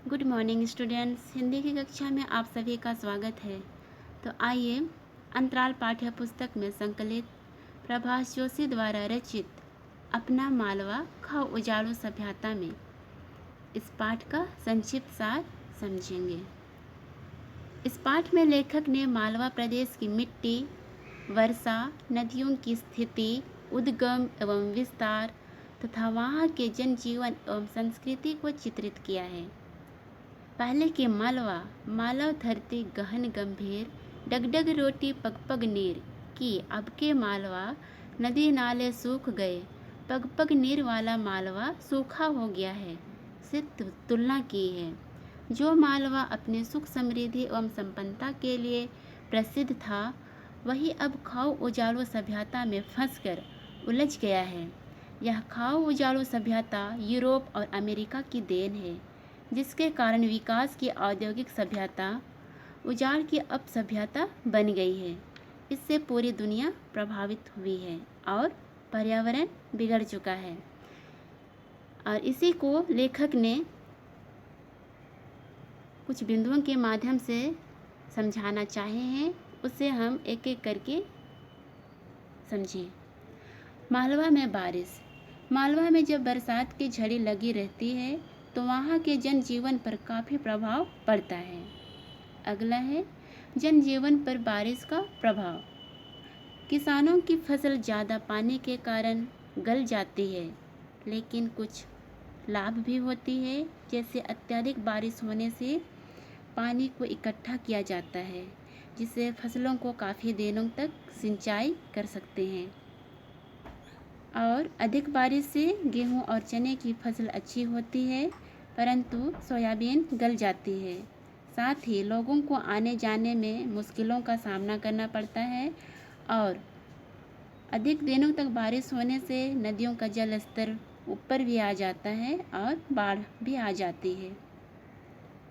Good morning students. Hindi की कक्षा में आप सभी का स्वागत है। तो आइए अंतराल पाठ्य पुस्तक में संकलित प्रभाष जोशी द्वारा रचित अपना मालवा खाओ उजाड़ो सभ्यता में इस पाठ का संक्षिप्त सार समझेंगे। इस पाठ में लेखक ने मालवा प्रदेश की मिट्टी, वर्षा, नदियों की स्थिति, उद्गम एवं विस्तार तथा वहाँ के जनजीवन एवं संस्कृति को चित्रित किया है। पहले के मालवा मालव धरती गहन गंभीर, डगडग रोटी पग पग नीर की। अब के मालवा नदी नाले सूख गए, पग पग नीर वाला मालवा सूखा हो गया है से तुलना की है। जो मालवा अपने सुख समृद्धि एवं संपन्नता के लिए प्रसिद्ध था, वही अब खाओ उजाड़ो सभ्यता में फंसकर उलझ गया है। यह खाओ उजाड़ो सभ्यता यूरोप और अमेरिका की देन है, जिसके कारण विकास की औद्योगिक सभ्यता उजाड़ की अपसभ्यता बन गई है। इससे पूरी दुनिया प्रभावित हुई है और पर्यावरण बिगड़ चुका है। और इसी को लेखक ने कुछ बिंदुओं के माध्यम से समझाना चाहे हैं, उसे हम एक एक करके समझें। मालवा में बारिश। मालवा में जब बरसात की झड़ी लगी रहती है तो वहाँ के जनजीवन पर काफ़ी प्रभाव पड़ता है। अगला है जनजीवन पर बारिश का प्रभाव। किसानों की फसल ज़्यादा पानी के कारण गल जाती है, लेकिन कुछ लाभ भी होती है। जैसे अत्यधिक बारिश होने से पानी को इकट्ठा किया जाता है, जिससे फसलों को काफ़ी दिनों तक सिंचाई कर सकते हैं। और अधिक बारिश से गेहूं और चने की फसल अच्छी होती है, परंतु सोयाबीन गल जाती है। साथ ही लोगों को आने जाने में मुश्किलों का सामना करना पड़ता है और अधिक दिनों तक बारिश होने से नदियों का जल स्तर ऊपर भी आ जाता है और बाढ़ भी आ जाती है।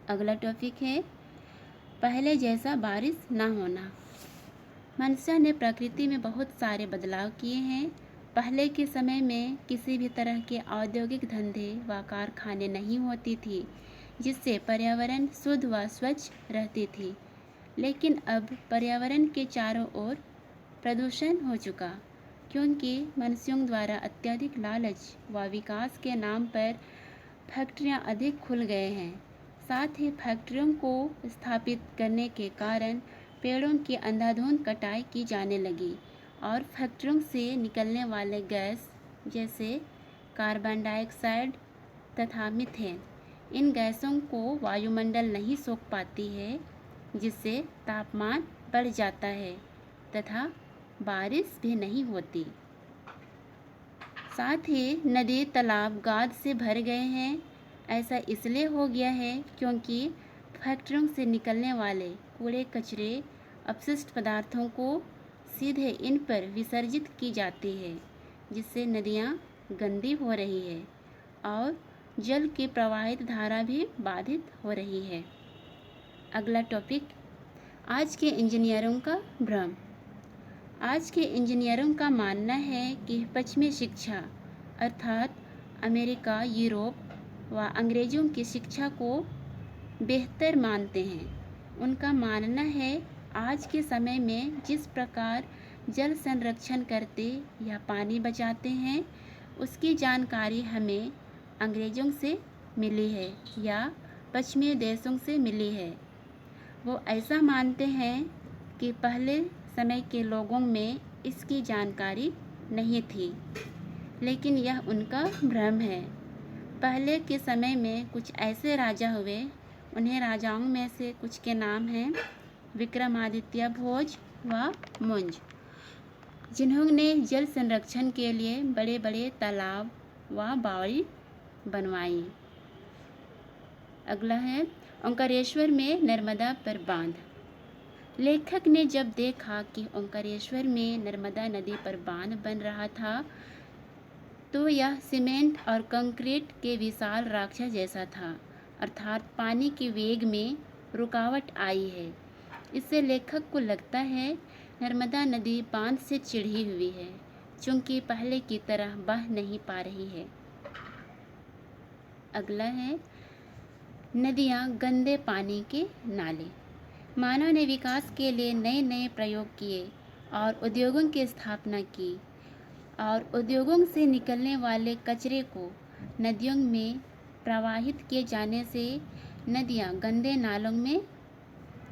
अगला टॉपिक है पहले जैसा बारिश ना होना। मनुष्य ने प्रकृति में बहुत सारे बदलाव किए हैं। पहले के समय में किसी भी तरह के औद्योगिक धंधे व कारखाने नहीं होती थी, जिससे पर्यावरण शुद्ध व स्वच्छ रहती थी। लेकिन अब पर्यावरण के चारों ओर प्रदूषण हो चुका, क्योंकि मनुष्यों द्वारा अत्यधिक लालच व विकास के नाम पर फैक्ट्रियां अधिक खुल गए हैं। साथ ही फैक्ट्रियों को स्थापित करने के कारण पेड़ों की अंधाधुंध कटाई की जाने लगी और फैक्ट्रियों से निकलने वाले गैस जैसे कार्बन डाइऑक्साइड तथा मीथेन, इन गैसों को वायुमंडल नहीं सोख पाती है, जिससे तापमान बढ़ जाता है तथा बारिश भी नहीं होती। साथ ही नदी तालाब गाद से भर गए हैं। ऐसा इसलिए हो गया है क्योंकि फैक्ट्रियों से निकलने वाले कूड़े कचरे अपशिष्ट पदार्थों को सीधे इन पर विसर्जित की जाती है, जिससे नदियाँ गंदी हो रही है और जल की प्रवाहित धारा भी बाधित हो रही है। अगला टॉपिक आज के इंजीनियरों का भ्रम। आज के इंजीनियरों का मानना है कि पश्चिमी शिक्षा अर्थात अमेरिका, यूरोप व अंग्रेज़ों की शिक्षा को बेहतर मानते हैं। उनका मानना है आज के समय में जिस प्रकार जल संरक्षण करते या पानी बचाते हैं, उसकी जानकारी हमें अंग्रेज़ों से मिली है या पश्चिमी देशों से मिली है। वो ऐसा मानते हैं कि पहले समय के लोगों में इसकी जानकारी नहीं थी, लेकिन यह उनका भ्रम है। पहले के समय में कुछ ऐसे राजा हुए, उन्हें राजाओं में से कुछ के नाम हैं विक्रमादित्य, भोज व मुंज, जिन्होंने जल संरक्षण के लिए बड़े बड़े तालाब व बावड़ी बनवाई। अगला है ओंकारेश्वर में नर्मदा पर बांध। लेखक ने जब देखा कि ओंकारेश्वर में नर्मदा नदी पर बांध बन रहा था, तो यह सीमेंट और कंक्रीट के विशाल राक्षस जैसा था, अर्थात पानी के वेग में रुकावट आई है। इससे लेखक को लगता है नर्मदा नदी बांध से चिढ़ी हुई है, चूँकि पहले की तरह बह नहीं पा रही है। अगला है नदियाँ गंदे पानी के नाले। मानव ने विकास के लिए नए नए प्रयोग किए और उद्योगों की स्थापना की, और उद्योगों से निकलने वाले कचरे को नदियों में प्रवाहित किए जाने से नदियाँ गंदे नालों में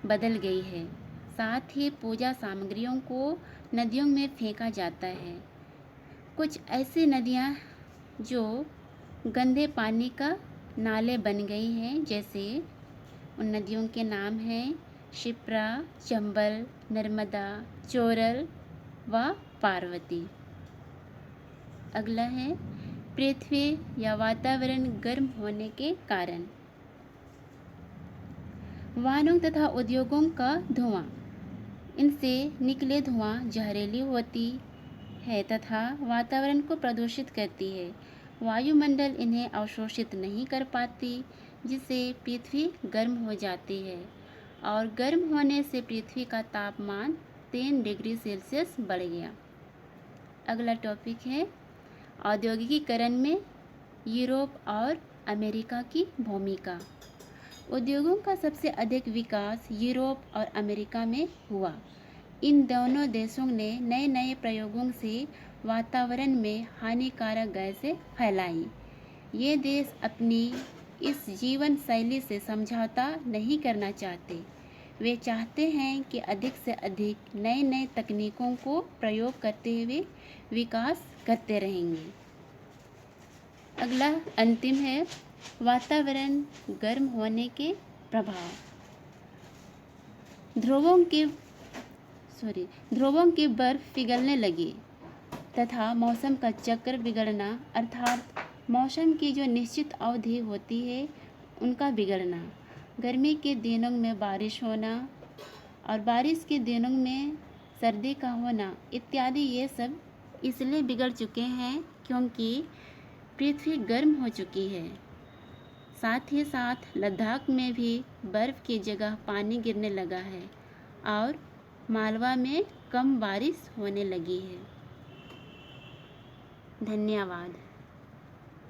बदल गई है। साथ ही पूजा सामग्रियों को नदियों में फेंका जाता है। कुछ ऐसी नदियाँ जो गंदे पानी का नाले बन गई हैं, जैसे उन नदियों के नाम हैं शिप्रा, चंबल, नर्मदा, चोरल व पार्वती। अगला है पृथ्वी या वातावरण गर्म होने के कारण। वाहनों तथा उद्योगों का धुआं, इनसे निकले धुआं जहरीली होती है तथा वातावरण को प्रदूषित करती है। वायुमंडल इन्हें अवशोषित नहीं कर पाती, जिससे पृथ्वी गर्म हो जाती है, और गर्म होने से पृथ्वी का तापमान 3 डिग्री सेल्सियस बढ़ गया। अगला टॉपिक है औद्योगिकीकरण में यूरोप और अमेरिका की भूमिका। उद्योगों का सबसे अधिक विकास यूरोप और अमेरिका में हुआ। इन दोनों देशों ने नए नए प्रयोगों से वातावरण में हानिकारक गैसें फैलाई। ये देश अपनी इस जीवन शैली से समझौता नहीं करना चाहते। वे चाहते हैं कि अधिक से अधिक नए नए तकनीकों को प्रयोग करते हुए विकास करते रहेंगे। अगला अंतिम है वातावरण गर्म होने के प्रभाव। ध्रुवों की बर्फ पिघलने लगी तथा मौसम का चक्र बिगड़ना, अर्थात मौसम की जो निश्चित अवधि होती है उनका बिगड़ना। गर्मी के दिनों में बारिश होना और बारिश के दिनों में सर्दी का होना इत्यादि, ये सब इसलिए बिगड़ चुके हैं क्योंकि पृथ्वी गर्म हो चुकी है। साथ ही साथ लद्दाख में भी बर्फ़ की जगह पानी गिरने लगा है और मालवा में कम बारिश होने लगी है। धन्यवाद।